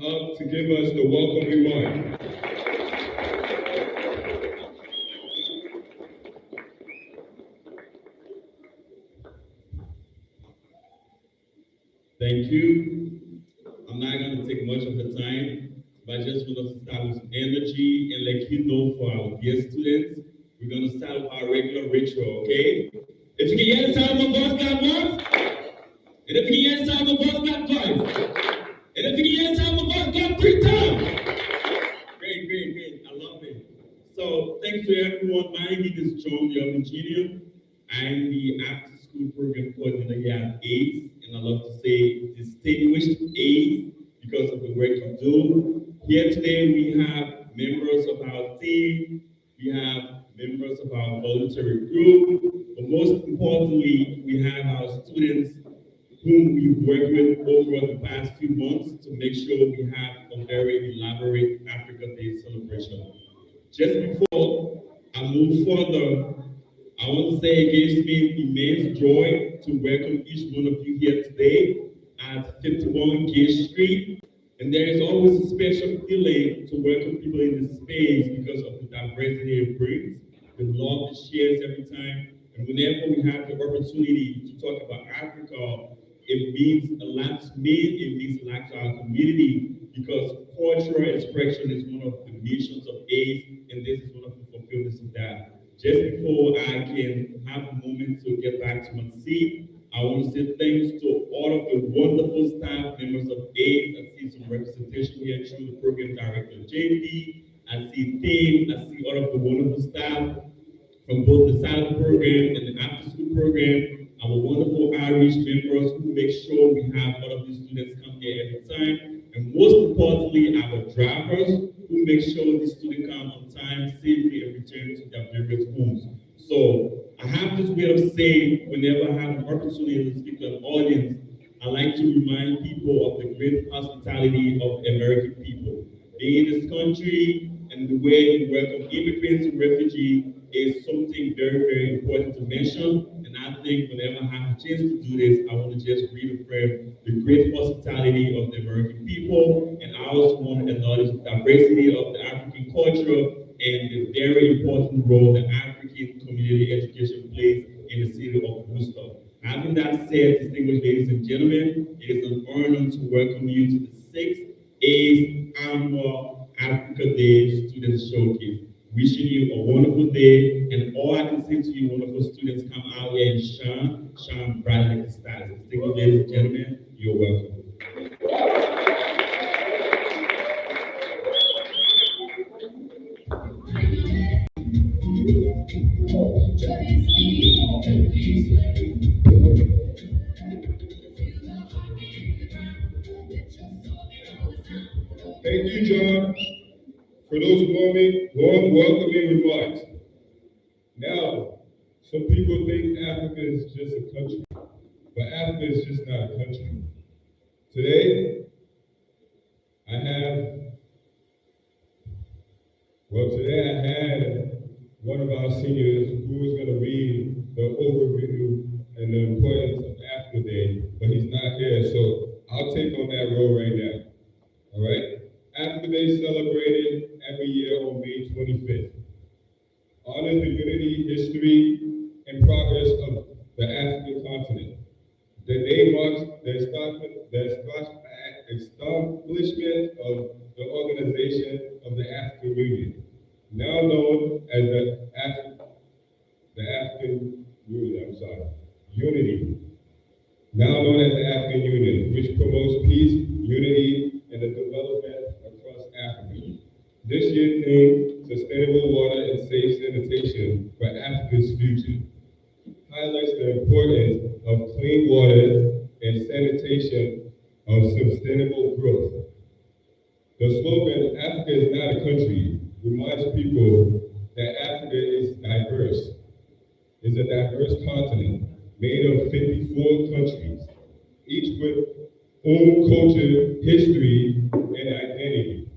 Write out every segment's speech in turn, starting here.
up to give us the welcome we want. Thank you. I'm not going to take much of the time, but I just want us to start with some energy and let you know for our dear students, we're going to start with our regular ritual, okay? If you can hear the sound of my voice, clap once. And if you can hear the sound of my voice, clap twice. And if you can hear the sound of my voice, clap 3 times. Great. I love it. So thanks to everyone. My name is John, the engineer. I'm the after-school program coordinator here at ACE, and I love to say distinguished ACE because of the work you do. Here today we have members of our team, we have members of our voluntary group, but most importantly, we have our students whom we've worked with over the past few months to make sure we have a very elaborate Africa Day celebration. Just before I move further, I want to say it gives me immense joy to welcome each one of you here today at 51 Gage Street. And there is always a special feeling to welcome people in this space because of the diversity it brings, the love it shares every time. And whenever we have the opportunity to talk about Africa, it means a lot to me, it means a lot to our community because cultural expression is one of the missions of AIDS, and this is one of the fulfillments of that. Just before I can have a moment to get back to my seat, I want to say thanks to all of the wonderful staff members of AIDS. I see some representation here through the program director JP. I see Tim. I see all of the wonderful staff from both the silent program and the after school program. Our wonderful outreach members who make sure we have all of these students come here every time. And most importantly, our drivers who make sure the students come on time, safely, and return to their various homes. So I have this way of saying, whenever I have an opportunity to speak to an audience, I like to remind people of the great hospitality of American people. Being in this country and the way we welcome immigrants and refugees is something very important to mention. And I think whenever I have a chance to do this, I want to just reaffirm the great hospitality of the American people. And I also want to acknowledge the diversity of the African culture and the very important role that African community education plays in the city of Worcester. Having that said, distinguished ladies and gentlemen, it is an honor to welcome you to the 6th ACE Annual Africa Day Students Showcase. Wishing you a wonderful day, and all I can say to you, wonderful students, come out here and shine bright like the stars. Distinguished ladies and gentlemen, you're welcome. Thank you, John, for those warm welcoming remarks. Now, some people think Africa is just a country, but Africa is just not a country. Today, I had one of our seniors who was going to read the overview and the importance of Africa Day, but he's not here, so I'll take on that role right now. All right? Africa Day is celebrated every year on May 25th. Honors the unity, history, and progress of the African continent. The day marks the establishment of the Organization of the African Union, now known as the African Union, Unity, now known as the African Union, which promotes peace, unity, and the development across Africa. This year's theme, Sustainable Water and Safe Sanitation for Africa's Future, highlights the importance of clean water and sanitation of sustainable growth. The slogan, Africa is not a country, reminds people that Africa is diverse. It's a diverse continent made of 54 countries, each with own culture, history, and identity.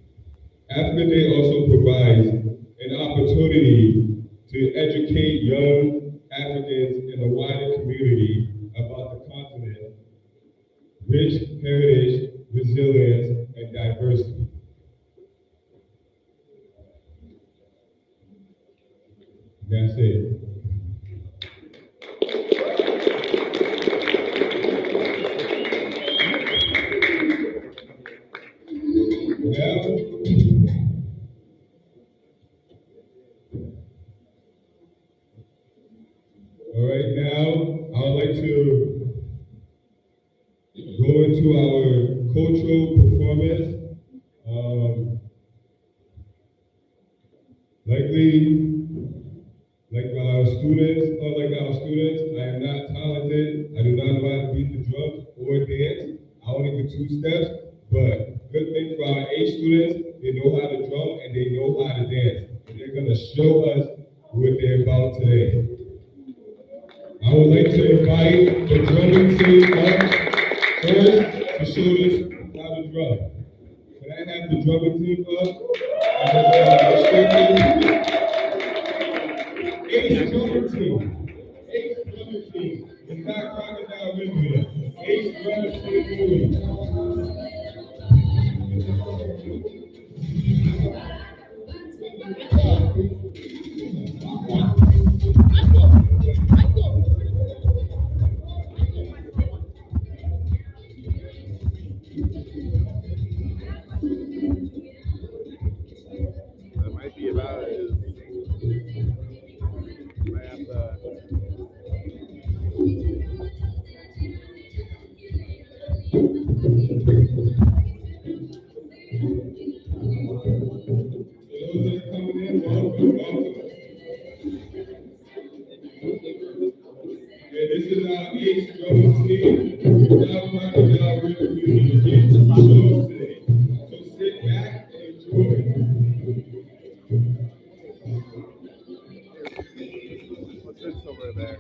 Africa Day also provides an opportunity to educate young Africans in the wider community about the continent, rich heritage, resilience, and diversity. That's it. All right, now I would like to go into our cultural performance. Like our students, I am not talented. I do not know how to beat the drums or dance. I only do two steps, but good thing for our A students, they know how to drum and they know how to dance. And they're gonna show us what they're about today. I would like to invite the drumming team up first to show us how to drum. Can I have the drumming team up? Ace drumming team. Ace drumming team. It's not crocodile river. Ace drumming team. That might be about it. Might have to. This is our Ace drumming team. Now crocodile river community shows today. So sit back and enjoy. What's this over there?